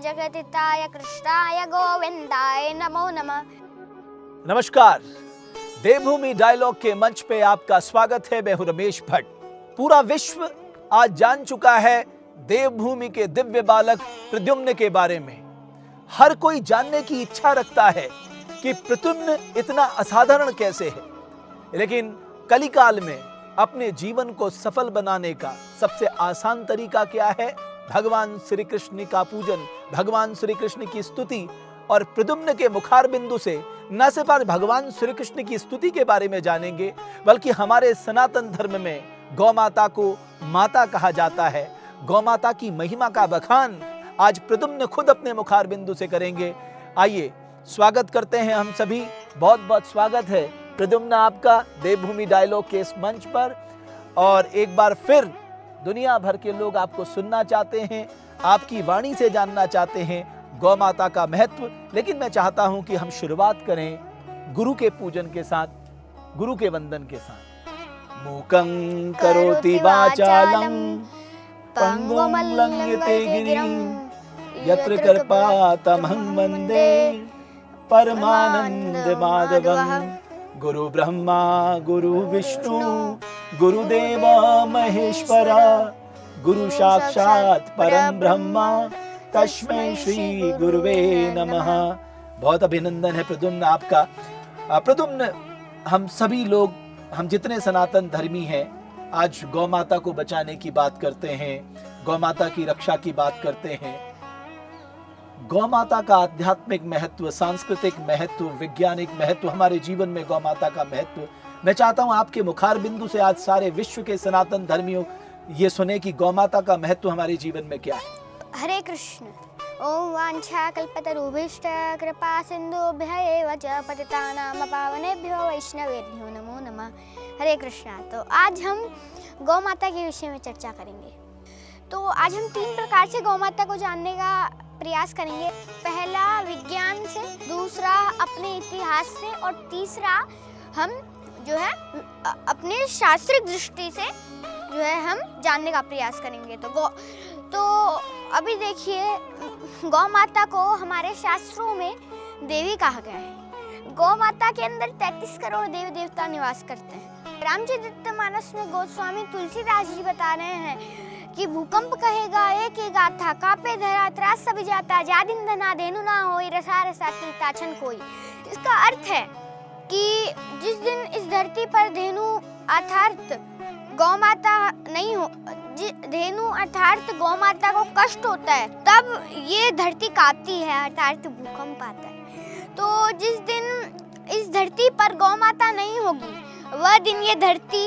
जगद्धिताय कृष्णाय गोविंदाय नमो नमः। नमस्कार, देवभूमि डायलॉग के मंच पे आपका स्वागत है। मैं हूं रमेश भट्ट। पूरा विश्व आज जान चुका है देवभूमि के दिव्य बालक प्रद्युम्न के बारे में। हर कोई जानने की इच्छा रखता है कि प्रद्युम्न इतना असाधारण कैसे है। लेकिन कलिकाल में अपने जीवन को सफल बनाने का सबसे आसान तरीका क्या है? भगवान श्री कृष्ण का पूजन, भगवान श्री कृष्ण की स्तुति। और प्रद्युम्न के मुखार बिंदु से न सिर्फ आज भगवान श्री कृष्ण की स्तुति के बारे में जानेंगे, बल्कि हमारे सनातन धर्म में गौ माता को माता कहा जाता है। गौ माता की महिमा का बखान आज प्रद्युम्न खुद अपने मुखार बिंदु से करेंगे। आइए स्वागत करते हैं हम सभी। बहुत बहुत स्वागत है प्रद्युम्न आपका देवभूमि डायलॉग के इस मंच पर। और एक बार फिर दुनिया भर के लोग आपको सुनना चाहते हैं, आपकी वाणी से जानना चाहते हैं गौ माता का महत्व। लेकिन मैं चाहता हूं कि हम शुरुआत करें गुरु के पूजन के साथ, गुरु के वंदन के साथ। मूकं करोति वाचालं पंगुं लंघयते गिरिं यत्र कृपातमहं वन्दे परमानंद माधवं। गुरु ब्रह्मा गुरु विष्णु गुरुदेव महेश्वरा, गुरु साक्षात परम ब्रह्मा तस्मै श्री गुरुवे नमः। बहुत अभिनंदन है प्रद्युम्न आपका। प्रद्युम्न, हम सभी लोग, हम जितने सनातन धर्मी हैं, आज गौ माता को बचाने की बात करते हैं, गौ माता की रक्षा की बात करते हैं। गौ माता का आध्यात्मिक महत्व, सांस्कृतिक महत्व, वैज्ञानिक महत्व, हमारे जीवन में गौ माता का महत्व, मैं चाहता हूं आपके मुखार बिंदु से आज सारे विश्व के सनातन धर्मियों ये सुने कि गौ माता का महत्व हमारे जीवन में क्या है। हरे कृष्ण। ओम वांछा कल्पतरुभ्यश्च कृपा सिन्धुभ्य एव च पतितानां पावनेभ्यो वैष्णवेभ्यो नमो नमः। हरे कृष्णा। तो आज हम गौ माता के विषय में चर्चा करेंगे। तो आज हम 3 प्रकार से गौ माता को जानने का प्रयास करेंगे। पहला विज्ञान से, दूसरा अपने इतिहास से, और तीसरा हम जो है अपने शास्त्रीय दृष्टि से जो है हम जानने का प्रयास करेंगे। तो अभी देखिए, गौ माता को हमारे शास्त्रों में देवी कहा गया है। गौ माता के अंदर 33 करोड़ देवी देवता निवास करते हैं। रामचरितमानस में गोस्वामी तुलसीदास जी बता रहे हैं कि भूकंप कहेगा एक ही गाथा, कापे धरा त्रास सब जाता, जादिन धना धेनु ना होई, रसा रसा ताछन कोई। इसका अर्थ है कि जिस दिन इस धरती पर धेनु अर्थात गौ माता नहीं हो, धेनु अर्थात गौ माता को कष्ट होता है, तब ये धरती कांपती है, अर्थात भूकंप आता है। तो जिस दिन इस धरती पर गौ माता नहीं होगी, वह दिन ये धरती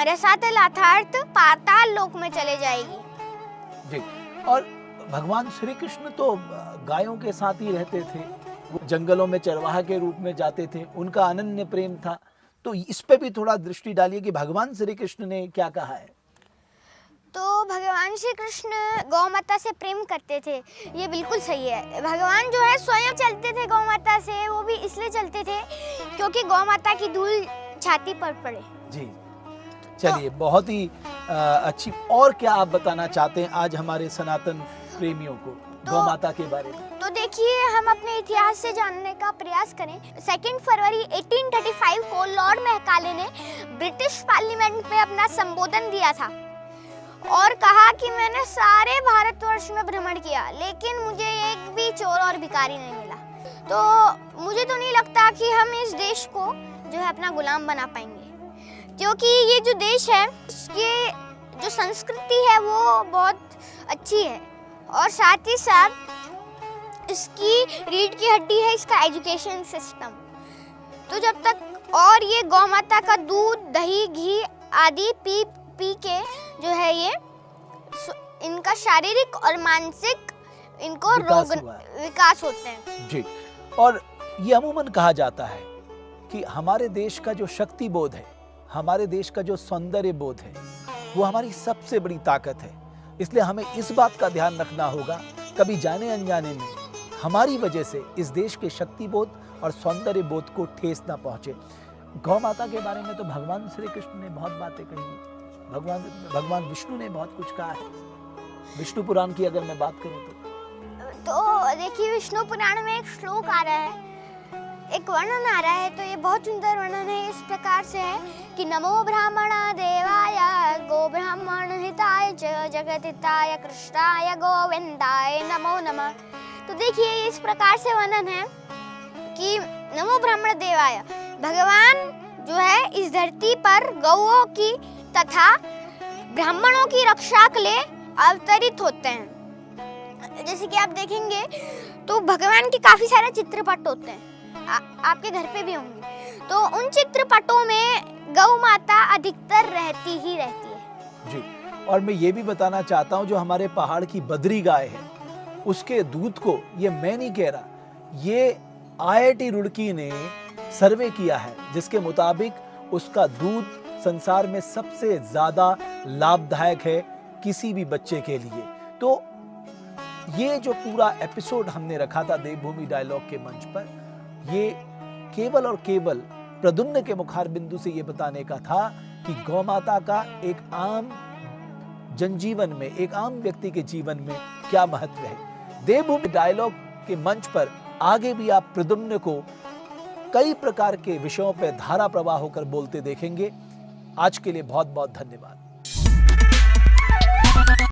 रसातल अर्थात पाताल लोक में चले जाएगी। जी। और भगवान श्री कृष्ण तो गायों के साथ ही रहते थे, वो जंगलों में चरवाहा के रूप में जाते थे, उनका अनन्य प्रेम था। तो इस पे भी थोड़ा दृष्टि डालिए कि भगवान श्री कृष्ण ने क्या कहा है। तो भगवान श्री कृष्ण गौ माता से प्रेम करते थे, ये बिल्कुल सही है। भगवान जो है स्वयं चलते थे गौ माता से, वो भी इसलिए चलते थे क्योंकि गौ माता की धूल छाती पर पड़े। जी चलिए, बहुत ही अच्छी। और क्या आप बताना चाहते हैं आज हमारे सनातन प्रेमियों को गौ माता के बारे में? तो देखिए, हम अपने इतिहास से जानने का प्रयास करें। 2 फरवरी 1835 को लॉर्ड मैकाले ने ब्रिटिश पार्लियामेंट में अपना संबोधन दिया था और कहा कि मैंने सारे भारतवर्ष में भ्रमण किया, लेकिन मुझे एक भी चोर और भिखारी नहीं मिला। तो मुझे तो नहीं लगता कि हम इस देश को जो है अपना गुलाम बना पाएंगे, क्योंकि ये जो देश है, इसकी जो संस्कृति है वो बहुत अच्छी है, और साथ ही साथ इसकी रीढ़ की हड्डी है इसका एजुकेशन सिस्टम। तो जब तक और ये गौ माता का दूध, दही, घी आदि पी के जो है ये इनका शारीरिक और मानसिक इनको रोग विकास होते हैं। जी। और ये अमूमन कहा जाता है कि हमारे देश का जो शक्ति बोध है, हमारे देश का जो सौंदर्य बोध है, वो हमारी सबसे बड़ी ताकत है। इसलिए हमें इस बात का ध्यान रखना होगा, कभी जाने अनजाने में हमारी वजह से इस देश के शक्ति बोध और सौंदर्य बोध को ठेस ना पहुंचे। गौ माता के बारे में तो भगवान श्री कृष्ण ने बहुत बातें कही, भगवान विष्णु ने बहुत कुछ कहा है। विष्णु पुराण की अगर मैं बात करूं तो तो देखिए विष्णु पुराण में एक श्लोक आ रहा है, एक वर्णन आ रहा है, तो ये बहुत सुंदर वर्णन है। इस प्रकार से है कि नमो ब्राह्मण देवाय गो ब्राह्मण हिताय च जगतिताय कृष्णाय गोविंदाय नमो नमः। तो देखिए इस प्रकार से वर्णन है कि नमो ब्राह्मण देवाय, भगवान जो है इस धरती पर गौओं की तथा ब्राह्मणों की रक्षा के लिए अवतरित होते हैं। जैसे कि आप देखेंगे तो भगवान के काफी सारे चित्रपट होते हैं, आपके घर पे भी होंगे, तो उन चित्रपटों में गौ माता अधिकतर रहती ही रहती है जी। और मैं ये भी बताना चाहता हूँ, जो हमारे पहाड़ की बद्री गाय है उसके दूध को, ये मैं नहीं कह रहा, ये IIT रुड़की ने सर्वे किया है जिसके मुताबिक उसका दूध संसार में सबसे ज्यादा लाभदायक है किसी भी बच्चे के लिए। तो ये जो पूरा एपिसोड हमने रखा था देवभूमि डायलॉग के मंच पर, ये केवल और केवल प्रद्युम्न के मुखार बिंदु से ये बताने का था कि गौ माता का एक आम जनजीवन में, एक आम व्यक्ति के जीवन में क्या महत्व है। देवभूमि डायलॉग के मंच पर आगे भी आप प्रद्युम्न को कई प्रकार के विषयों पर धारा प्रवाह होकर बोलते देखेंगे। आज के लिए बहुत बहुत धन्यवाद।